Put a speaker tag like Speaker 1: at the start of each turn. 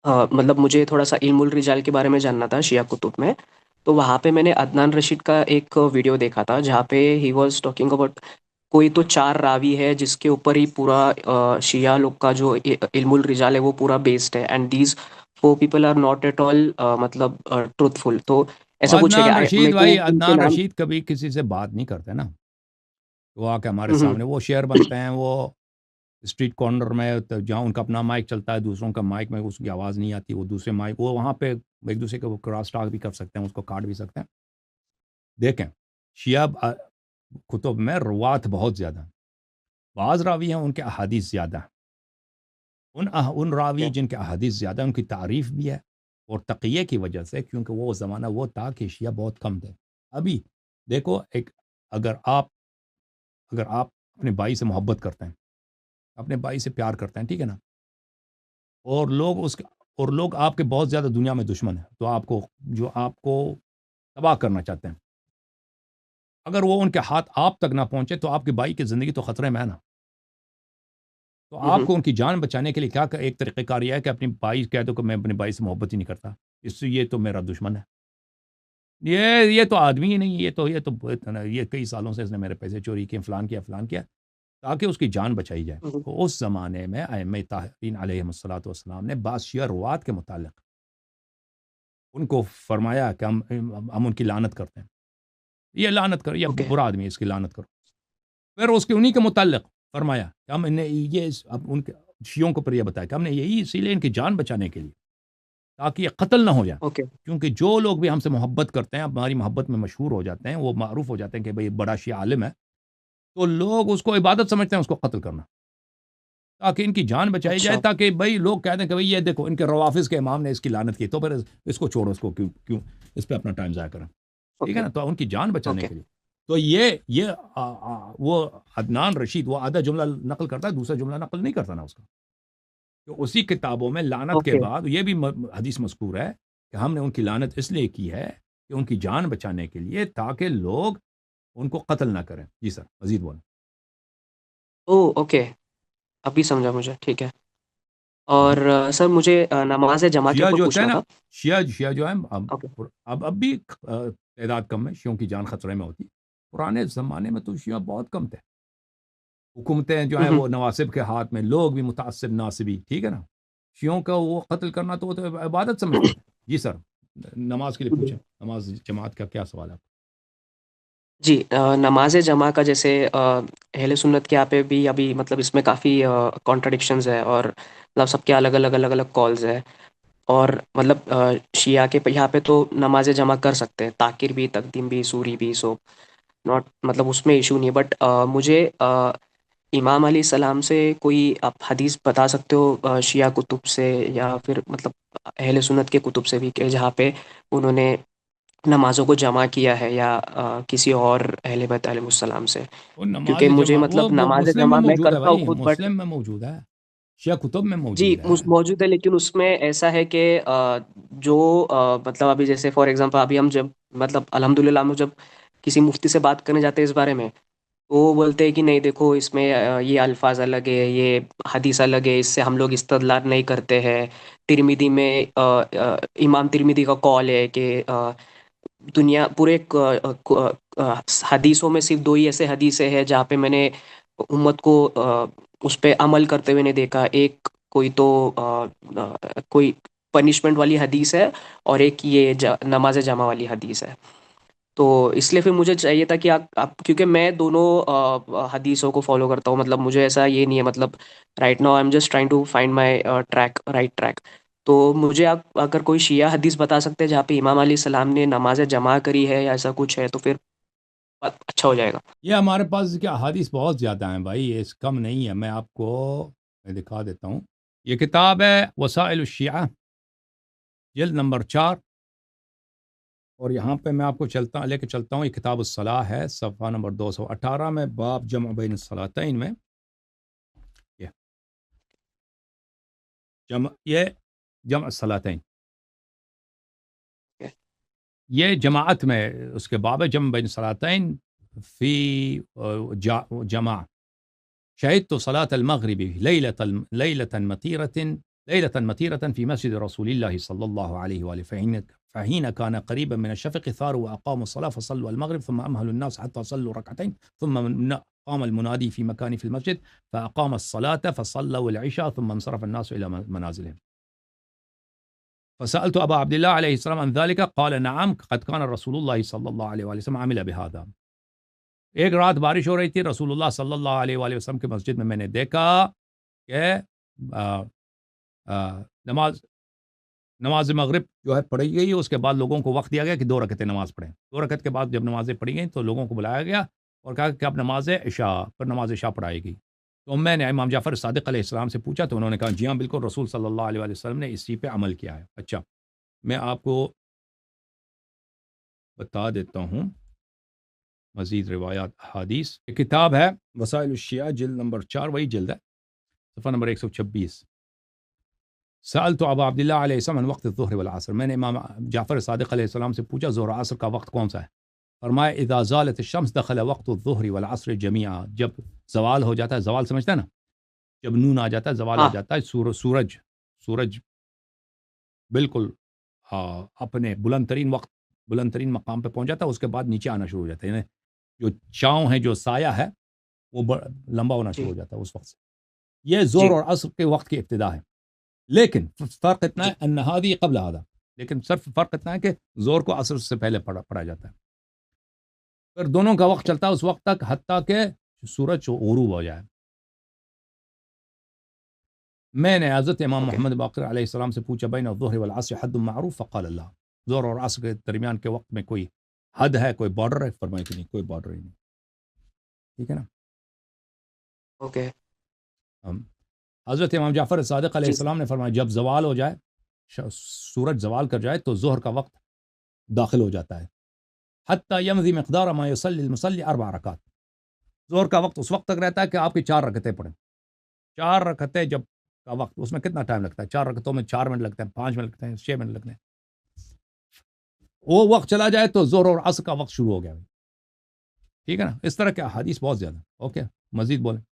Speaker 1: مطلب مجھے تھوڑا سا علم الرجال کے بارے میں جاننا تھا شیعہ کتب میں. تو وہاں پہ میں نے عدنان رشید کا ایک ویڈیو دیکھا تھا جہاں پہ ہی واز ٹاکنگ اباؤٹ کوئی تو 4 راوی ہے جس کے اوپر ہی پورا شیعہ لوگ کا جو علم الرجال ہے وہ پورا بیسڈ ہے. And these 4 people are not at all مطلب ٹروتھ فل. تو
Speaker 2: تو
Speaker 1: ایسا کچھ ہے کہ
Speaker 2: عدنان
Speaker 1: میرے
Speaker 2: رشید
Speaker 1: کو
Speaker 2: بھائی،
Speaker 1: ان کے
Speaker 2: عدنان
Speaker 1: نام.
Speaker 2: رشید کبھی کسی سے بات نہیں کرتے نا. وہ آ کے ہمارے
Speaker 1: ہوں
Speaker 2: سامنے وہ شیئر بنتے ہیں، وہ اسٹریٹ کارنر میں جہاں ان کا اپنا مائک چلتا ہے، دوسروں کا مائک میں اس کی آواز نہیں آتی، وہ دوسرے مائک، وہ وہاں پہ ایک دوسرے کو کراس ٹاک بھی کر سکتے ہیں، اس کو کاٹ بھی سکتے ہیں. دیکھیں، شیعہ کتب میں روات بہت زیادہ ہیں. بعض راوی ہیں ان کے احادیث زیادہ ہیں. ان راوی جن کے احادیث زیادہ ہیں ان کی تعریف بھی ہے، اور تقیہ کی وجہ سے، کیونکہ وہ زمانہ وہ تھا کہ شیعہ بہت کم تھے. ابھی دیکھو، اگر آپ اپنے بھائی سے محبت کرتے ہیں، اپنے بھائی سے پیار کرتے ہیں، ٹھیک ہے نا، اور لوگ آپ کے بہت زیادہ دنیا میں دشمن ہیں، تو آپ کو تباہ کرنا چاہتے ہیں، اگر وہ ان کے ہاتھ آپ تک نہ پہنچے تو آپ کے بھائی کی زندگی تو خطرے میں ہے نا. تو آپ کو ان کی جان بچانے کے لیے کیا ایک طریقہ کار یہ ہے کہ اپنے بھائی کہہ دو کہ میں اپنے بھائی سے محبت ہی نہیں کرتا، اس سے یہ تو میرا دشمن ہے، یہ تو آدمی ہی نہیں، یہ کئی سالوں سے اس نے میرے پیسے چوری کیے، فلان کیا تاکہ اس کی جان بچائی جائے. تو اس زمانے میں ائمہ طاہرین علیہم الصلوۃ والسلام نے بعض شیعہ روات کے متعلق ان کو فرمایا کہ ہم ان کی لعنت کرتے ہیں، یہ لعنت کرو، یہ
Speaker 1: اوکے.
Speaker 2: برا آدمی ہے، اس کی لعنت کرو. پھر اس کے انہی کے متعلق فرمایا کہ ہم نے اب ان کے شیعوں کو پر یہ بتایا کہ ہم نے یہی اسی لیے ان کی جان بچانے کے لیے، تاکہ یہ قتل نہ ہو جائے.
Speaker 1: اوکے.
Speaker 2: کیونکہ جو لوگ بھی ہم سے محبت کرتے ہیں، ہماری محبت میں مشہور ہو جاتے ہیں، وہ معروف ہو جاتے ہیں کہ بھئی بڑا شیعہ عالم ہے، تو لوگ اس کو عبادت سمجھتے ہیں، اس کو قتل کرنا، تاکہ ان کی جان بچائی جائے،
Speaker 1: اچھا.
Speaker 2: تاکہ بھئی لوگ کہہ دیں کہ بھئی یہ دیکھو ان کے روافظ کے امام نے اس کی لعنت کی، تو پھر اس کو چھوڑو، اس کو کیوں اس پہ اپنا ٹائم ضائع کریں. ٹھیک ہے
Speaker 1: اوکے.
Speaker 2: نا، تو ان کی جان بچانے
Speaker 1: اوکے.
Speaker 2: کے لیے. تو یہ وہ عدنان رشید وہ آدھا جملہ نقل کرتا ہے، دوسرا جملہ نقل نہیں کرتا نا اس کا. تو اسی کتابوں میں لعنت کے
Speaker 1: اوکے.
Speaker 2: بعد یہ بھی حدیث مذکور ہے کہ ہم نے ان کی لعنت اس لیے کی ہے کہ ان کی جان بچانے کے لیے، تاکہ لوگ ان کو قتل نہ کریں. جی سر، مزید بولیں.
Speaker 1: اوکے. ابھی سمجھا مجھے. ٹھیک ہے. اور سر مجھے نماز جمعہ کے
Speaker 2: شیعہ
Speaker 1: اوپر
Speaker 2: جو ہوتا ہے
Speaker 1: پوچھنا
Speaker 2: نا،
Speaker 1: تھا.
Speaker 2: شیعہ جو ہے
Speaker 1: اوکے.
Speaker 2: اب بھی تعداد کم ہے، شیعوں کی جان خطرے میں ہوتی. پرانے زمانے میں تو شیعہ بہت کم تھے، حکومتیں جو ہیں وہ نواسب کے ہاتھ میں، لوگ بھی متعصب ناصبی، ٹھیک ہے نا. شیعوں کا وہ قتل کرنا تو وہ تو عبادت سمجھتے تھے. جی سر، نماز کے لیے پوچھیں، نماز جماعت کا کیا سوال ہے؟
Speaker 1: جی. نماز جمعہ کا جیسے اہل سنت کے یہاں پہ بھی ابھی مطلب اس میں کافی کانٹرڈکشنز ہے، اور مطلب سب کے الگ الگ کالز ہے. اور مطلب شیعہ کے یہاں پہ تو نماز جمع کر سکتے ہیں، تاکر بھی، تقدیم بھی، سوری بھی، سو ناٹ مطلب اس میں ایشو نہیں ہے. بٹ مجھے امام علیہ السلام سے کوئی آپ حدیث بتا سکتے ہو شیعہ کتب سے یا پھر مطلب اہل سنت کے کتب سے بھی، کہ جہاں پہ انہوں نے نمازوں کو جمع کیا ہے، یا کسی اور اہل بیت علیہ السلام سے.
Speaker 2: وہ نماز
Speaker 1: کیونکہ مجھے
Speaker 2: جماعت
Speaker 1: مطلب
Speaker 2: وہ
Speaker 1: نماز
Speaker 2: مسلم میں
Speaker 1: جمع میں
Speaker 2: موجود ہے
Speaker 1: کرتا ہوں
Speaker 2: بھائی،
Speaker 1: خود، بٹ
Speaker 2: مسلم میں موجود ہے، شیعہ کتب میں
Speaker 1: جی
Speaker 2: موجود ہے.
Speaker 1: موجود ہے. لیکن اس میں ایسا ہے کہ جو مطلب ابھی جیسے فار ایگزامپل ابھی ہم جب مطلب الحمدللہ ہم جب کسی مفتی سے بات کرنے جاتے ہیں اس بارے میں، وہ بولتے ہیں کہ نہیں دیکھو اس میں یہ الفاظ الگ ہے، یہ حدیث الگ ہے، اس سے ہم لوگ استدلال نہیں کرتے ہیں. ترمذی میں امام ترمذی کا قول ہے کہ دنیا پورے حدیثوں میں صرف 2 ہی ایسے حدیثیں ہیں جہاں پہ میں نے امت کو اس پہ عمل کرتے ہوئے نہیں دیکھا. ایک کوئی تو کوئی پنشمنٹ والی حدیث ہے، اور ایک یہ نماز جمع والی حدیث ہے. تو اس لیے پھر مجھے چاہیے تھا کہ آپ کیونکہ میں دونوں حدیثوں کو فالو کرتا ہوں، مطلب مجھے ایسا یہ نہیں ہے، مطلب right now I am just trying to find my right track. تو مجھے آپ اگر کوئی شیعہ حدیث بتا سکتے ہیں جہاں پہ امام علیہ السلام نے نماز جمع کری ہے یا ایسا کچھ ہے، تو پھر اچھا ہو جائے گا.
Speaker 2: یہ ہمارے پاس کیا حدیث بہت زیادہ ہیں بھائی، یہ کم نہیں ہے. میں آپ کو دکھا دیتا ہوں. یہ کتاب ہے وسائل الشیعہ، جلد نمبر 4، اور یہاں پہ میں آپ کو لے کے چلتا ہوں. یہ کتاب الصلاح ہے، صفحہ نمبر 218 میں، باب جمع بین الصلاتین میں. یہ جمع الصلاتین، یہ جماعت میں اس کے باب جمع بین الصلاتین فی جماع. شهدت صلاة المغرب ليلة مطيرة ليلة مطيرة في مسجد رسول الله صلى الله عليه وآله فحين كان قريبا من الشفق ثاروا وأقاموا الصلاة فصلوا المغرب ثم أمهلوا الناس حتى صلوا ركعتين ثم قام المنادي في مكان في المسجد فأقام الصلاة فصلوا العشاء ثم انصرف الناس إلى منازلهم. فسألت أبا عبد الله عليه السلام عن ذلك قال نعم قد كان رسول الله صلى الله عليه وآله وسلم عمل بهذا. ایک رات بارش ہو رہی تھی، رسول اللہ صلی اللہ علیہ وآلہ وسلم کی مسجد میں نے دیکھا کہ نماز مغرب جو ہے پڑھی گئی، اس کے بعد لوگوں کو وقت دیا گیا کہ 2 رکعتیں نماز پڑھیں. 2 رکعت کے بعد جب نمازیں پڑھی گئیں تو لوگوں کو بلایا گیا اور کہا کہ اب نماز عشاء پر نماز عشاء پڑھائی گئی. تو میں نے امام جعفر صادق علیہ السلام سے پوچھا تو انہوں نے کہا جی ہاں بالکل رسول صلی اللہ علیہ وآلہ وسلم نے اسی پہ عمل کیا ہے. اچھا میں آپ کو بتا دیتا ہوں مزید روایات حدیث. کتاب ہے وسائل الشیعہ جلد نمبر 4، وہی جلد ہے، صفحہ نمبر 126. سألت ابا عبداللہ علیہ السلام عن وقت الظہر والعصر. میں نے امام جعفر صادق علیہ السلام سے پوچھا ظہر و عصر کا وقت کون سا ہے؟ فرمایا اذا زالت الشمس دخل وقت الظہر والعصر جميعا. جب زوال ہو جاتا ہے، زوال سمجھتا ہے نا، جب نون آ جاتا ہے زوال آ جاتا ہے، سورج بالکل اپنے بلند ترین مقام پہ پہنچ جاتا ہے، اس کے بعد نیچے آنا شروع ہو جاتا ہے، یعنی جو چاؤں ہے، جو سایہ ہے، وہ لمبا ہونا شروع ہو جاتا ہے اس وقت سے. یہ ظہر اور عصر کے وقت کی ابتدا ہے. لیکن فرق اتنا ہے ان هذه قبل هذا، لیکن صرف فرق اتنا ہے کہ ظہر کو عصر سے پہلے پڑھا جاتا ہے. پھر دونوں کا وقت چلتا ہے اس وقت تک حتیٰ کہ سورج غروب ہو جائے. میں نے حضرت امام محمد باقر علیہ السلام سے پوچھا بین الظہر والعصر حد معروف؟ فقال اللہ. ظہر اور عصر کے درمیان کے وقت میں کوئی حد ہے، کوئی بارڈر ہے؟ فرمایا کہ نہیں، کوئی بارڈر ہی نہیں. ٹھیک ہے نا.
Speaker 1: اوکے.
Speaker 2: حضرت امام جعفر صادق علیہ السلام نے فرمایا جب زوال ہو جائے، سورج زوال کر جائے تو ظہر کا وقت داخل ہو جاتا ہے. حتی یمضی مقدار ما یصلی المصلی 4 رکعات. ظہر کا وقت اس وقت تک رہتا ہے کہ آپ کی 4 رکعتیں پڑھیں. 4 رکعتیں جب کا وقت، اس میں کتنا ٹائم لگتا ہے؟ 4 رکعتوں میں 4 منٹ لگتے ہیں، 5 منٹ لگتے ہیں، 6 منٹ لگتے ہیں. وہ وقت چلا جائے تو ظہر اور عصر کا وقت شروع ہو گیا. ٹھیک ہے نا. اس طرح کے احادیث بہت زیادہ. اوکے مزید بولیں.